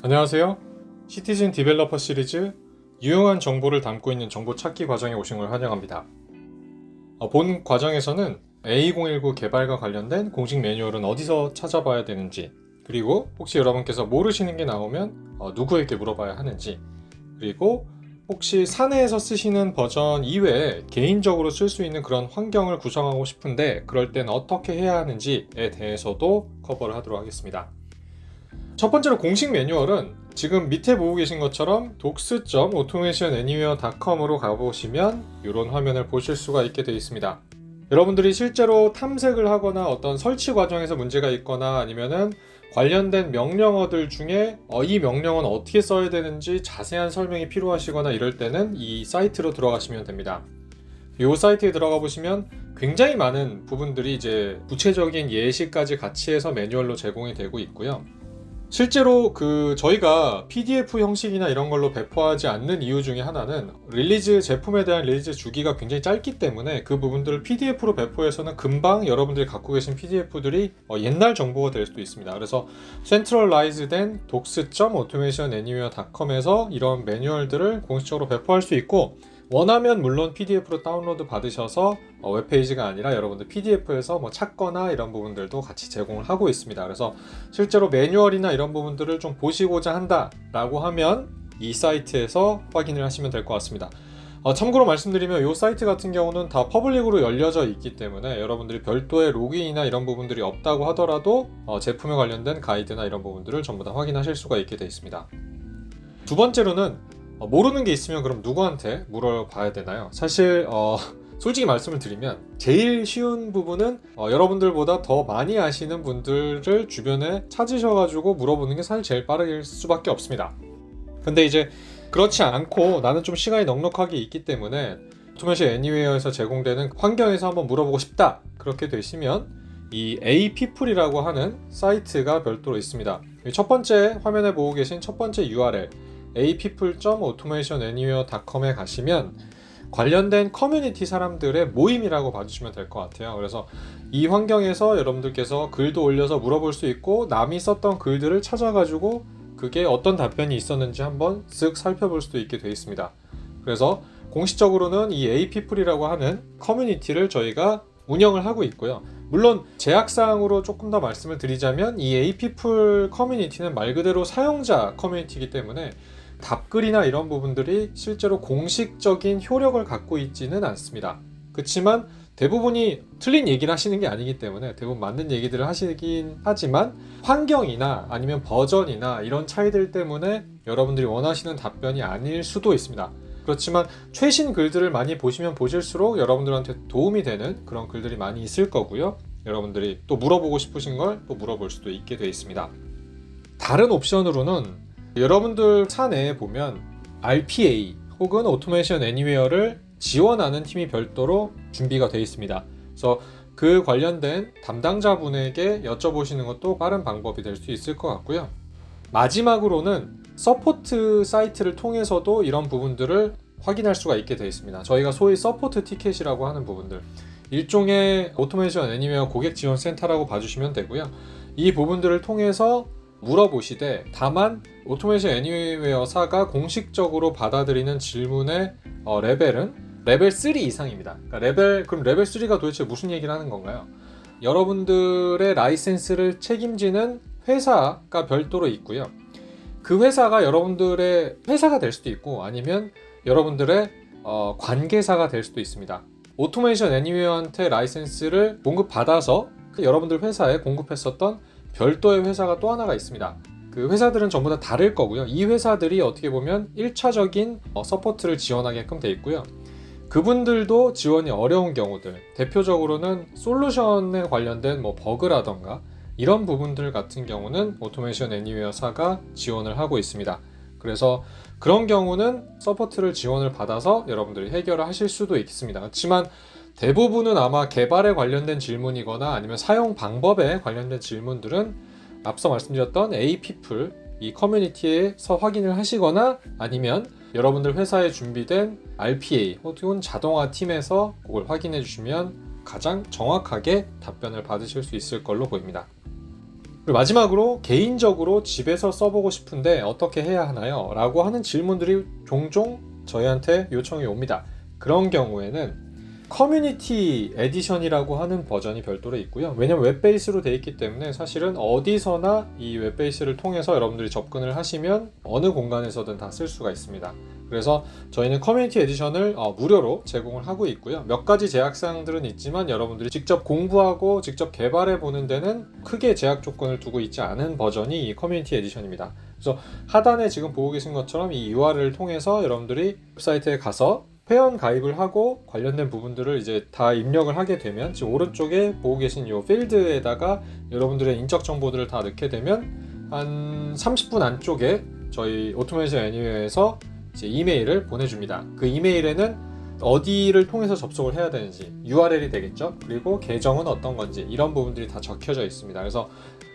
안녕하세요. 시티즌 디벨로퍼 시리즈 유용한 정보를 담고 있는 정보 찾기 과정에 오신 걸 환영합니다. 본 과정에서는 A2019 개발과 관련된 공식 매뉴얼은 어디서 찾아봐야 되는지, 그리고 혹시 여러분께서 모르시는 게 나오면 누구에게 물어봐야 하는지, 그리고 혹시 사내에서 쓰시는 버전 이외에 개인적으로 쓸 수 있는 그런 환경을 구성하고 싶은데 그럴 땐 어떻게 해야 하는지에 대해서도 커버를 하도록 하겠습니다. 첫 번째로 공식 매뉴얼은 지금 밑에 보고 계신 것처럼 docs.automationanywhere.com으로 가보시면 이런 화면을 보실 수가 있게 되어 있습니다. 여러분들이 실제로 탐색을 하거나 어떤 설치 과정에서 문제가 있거나 아니면은 관련된 명령어들 중에 이 명령어는 어떻게 써야 되는지 자세한 설명이 필요하시거나 이럴 때는 이 사이트로 들어가시면 됩니다. 이 사이트에 들어가 보시면 굉장히 많은 부분들이 이제 구체적인 예시까지 같이 해서 매뉴얼로 제공이 되고 있고요. 실제로 저희가 PDF 형식이나 이런 걸로 배포하지 않는 이유 중에 하나는 제품에 대한 릴리즈 주기가 굉장히 짧기 때문에 그 부분들을 PDF로 배포해서는 금방 여러분들이 갖고 계신 PDF들이 옛날 정보가 될 수도 있습니다. 그래서 센트럴라이즈된 docs.automationanywhere.com에서 이런 매뉴얼들을 공식적으로 배포할 수 있고, 원하면 물론 PDF로 다운로드 받으셔서 웹페이지가 아니라 여러분들 PDF에서 찾거나 이런 부분들도 같이 제공을 하고 있습니다. 그래서 실제로 매뉴얼이나 이런 부분들을 좀 보시고자 한다라고 하면 이 사이트에서 확인을 하시면 될 것 같습니다. 참고로 말씀드리면 이 사이트 같은 경우는 다 퍼블릭으로 열려져 있기 때문에 여러분들이 별도의 로그인이나 이런 부분들이 없다고 하더라도 제품에 관련된 가이드나 이런 부분들을 전부 다 확인하실 수가 있게 되어 있습니다. 두 번째로는 모르는 게 있으면 그럼 누구한테 물어봐야 되나요? 사실 솔직히 말씀을 드리면 제일 쉬운 부분은 여러분들보다 더 많이 아시는 분들을 주변에 찾으셔가지고 물어보는 게 사실 제일 빠를 수밖에 없습니다. 근데 이제 그렇지 않고 나는 좀 시간이 넉넉하게 있기 때문에 오토메이션 애니웨어에서 제공되는 환경에서 한번 물어보고 싶다, 그렇게 되시면 이 APeople이라고 하는 사이트가 별도로 있습니다. 첫 번째 화면에 보고 계신 첫 번째 URL apeople.automationanywhere.com에 가시면 관련된 커뮤니티 사람들의 모임이라고 봐주시면 될 것 같아요. 그래서 이 환경에서 여러분들께서 글도 올려서 물어볼 수 있고, 남이 썼던 글들을 찾아가지고 그게 어떤 답변이 있었는지 한번 쓱 살펴볼 수도 있게 되어 있습니다. 그래서 공식적으로는 이 apeople이라고 하는 커뮤니티를 저희가 운영을 하고 있고요. 물론 제약사항으로 조금 더 말씀을 드리자면 이 apeople 커뮤니티는 말 그대로 사용자 커뮤니티이기 때문에 답글이나 이런 부분들이 실제로 공식적인 효력을 갖고 있지는 않습니다. 그렇지만 대부분이 틀린 얘기를 하시는 게 아니기 때문에 대부분 맞는 얘기들을 하시긴 하지만 환경이나 아니면 버전이나 이런 차이들 때문에 여러분들이 원하시는 답변이 아닐 수도 있습니다. 그렇지만 최신 글들을 많이 보시면 보실수록 여러분들한테 도움이 되는 그런 글들이 많이 있을 거고요. 여러분들이 또 물어보고 싶으신 걸 또 물어볼 수도 있게 되어 있습니다. 다른 옵션으로는 여러분들 차 내에 보면 RPA 혹은 오토메이션 애니웨어를 지원하는 팀이 별도로 준비가 되어 있습니다. 그래서 그 관련된 담당자분에게 여쭤보시는 것도 빠른 방법이 될 수 있을 것 같고요. 마지막으로는 서포트 사이트를 통해서도 이런 부분들을 확인할 수가 있게 되어 있습니다. 저희가 소위 서포트 티켓이라고 하는 부분들, 일종의 오토메이션 애니웨어 고객 지원 센터라고 봐주시면 되고요. 이 부분들을 통해서 물어보시되, 다만 오토메이션 애니웨어사가 공식적으로 받아들이는 질문의 레벨은 레벨 3 이상입니다. 그러니까 그럼 레벨 3가 도대체 무슨 얘기를 하는 건가요? 여러분들의 라이센스를 책임지는 회사가 별도로 있고요. 그 회사가 여러분들의 회사가 될 수도 있고 아니면 여러분들의 관계사가 될 수도 있습니다. 오토메이션 애니웨어한테 라이센스를 공급받아서 여러분들 회사에 공급했었던 별도의 회사가 또 하나가 있습니다. 그 회사들은 전부 다 다를 거고요. 이 회사들이 어떻게 보면 1차적인 서포트를 지원하게끔 돼 있고요. 그분들도 지원이 어려운 경우들, 대표적으로는 솔루션에 관련된 버그라던가 이런 부분들 같은 경우는 오토메이션 애니웨어사가 지원을 하고 있습니다. 그래서 그런 경우는 서포트를 지원을 받아서 여러분들이 해결을 하실 수도 있습니다. 그렇지만 대부분은 아마 개발에 관련된 질문이거나 아니면 사용 방법에 관련된 질문들은 앞서 말씀드렸던 apeople 이 커뮤니티에서 확인을 하시거나 아니면 여러분들 회사에 준비된 RPA 혹은 자동화 팀에서 그걸 확인해 주시면 가장 정확하게 답변을 받으실 수 있을 걸로 보입니다. 그리고 마지막으로 개인적으로 집에서 써보고 싶은데 어떻게 해야 하나요? 라고 하는 질문들이 종종 저희한테 요청이 옵니다. 그런 경우에는 커뮤니티 에디션이라고 하는 버전이 별도로 있고요. 왜냐면 웹베이스로 되어 있기 때문에 사실은 어디서나 이 웹베이스를 통해서 여러분들이 접근을 하시면 어느 공간에서든 다 쓸 수가 있습니다. 그래서 저희는 커뮤니티 에디션을 무료로 제공을 하고 있고요. 몇 가지 제약사항들은 있지만 여러분들이 직접 공부하고 직접 개발해 보는 데는 크게 제약 조건을 두고 있지 않은 버전이 이 커뮤니티 에디션입니다. 그래서 하단에 지금 보고 계신 것처럼 이 URL을 통해서 여러분들이 웹사이트에 가서 회원 가입을 하고 관련된 부분들을 이제 다 입력을 하게 되면 지금 오른쪽에 보고 계신 이 필드에다가 여러분들의 인적 정보들을 다 넣게 되면 한 30분 안쪽에 저희 오토메이션 애니웨어에서 이제 이메일을 보내줍니다. 그 이메일에는 어디를 통해서 접속을 해야 되는지 URL이 되겠죠. 그리고 계정은 어떤 건지 이런 부분들이 다 적혀져 있습니다. 그래서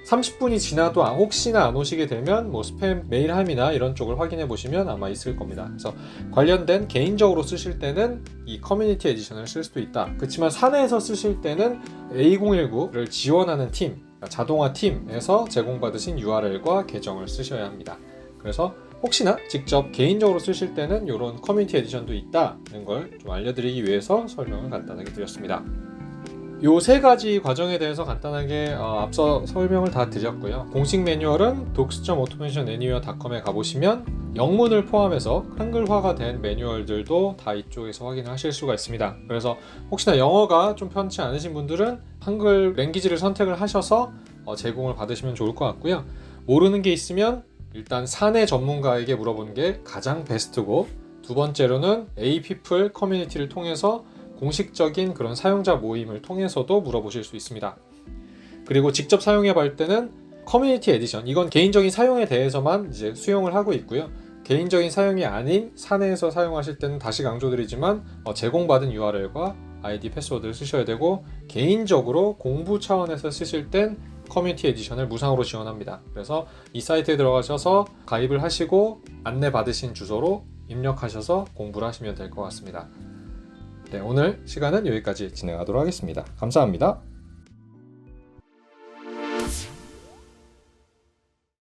30분이 지나도 혹시나 안 오시게 되면 뭐 스팸 메일함이나 이런 쪽을 확인해 보시면 아마 있을 겁니다. 그래서 관련된 개인적으로 쓰실 때는 이 커뮤니티 에디션을 쓸 수도 있다. 그렇지만 사내에서 쓰실 때는 A019를 지원하는 팀, 자동화 팀에서 제공받으신 URL과 계정을 쓰셔야 합니다. 그래서 혹시나 직접 개인적으로 쓰실 때는 이런 커뮤니티 에디션도 있다는 걸 좀 알려드리기 위해서 설명을 간단하게 드렸습니다. 요 세 가지 과정에 대해서 간단하게 앞서 설명을 다 드렸고요. 공식 매뉴얼은 docs.automationanywhere.com에 가보시면 영문을 포함해서 한글화가 된 매뉴얼들도 다 이쪽에서 확인을 하실 수가 있습니다. 그래서 혹시나 영어가 좀 편치 않으신 분들은 한글 랭귀지를 선택을 하셔서 제공을 받으시면 좋을 것 같고요. 모르는 게 있으면 일단 사내 전문가에게 물어보는 게 가장 베스트고, 두 번째로는 A-People 커뮤니티를 통해서 공식적인 그런 사용자 모임을 통해서도 물어보실 수 있습니다. 그리고 직접 사용해 볼 때는 커뮤니티 에디션, 이건 개인적인 사용에 대해서만 이제 수용을 하고 있고요. 개인적인 사용이 아닌 사내에서 사용하실 때는 다시 강조드리지만 제공받은 URL과 아이디 패스워드를 쓰셔야 되고, 개인적으로 공부 차원에서 쓰실 땐 커뮤니티 에디션을 무상으로 지원합니다. 그래서 이 사이트에 들어가셔서 가입을 하시고 안내 받으신 주소로 입력하셔서 공부를 하시면 될 것 같습니다. 네, 오늘 시간은 여기까지 진행하도록 하겠습니다. 감사합니다.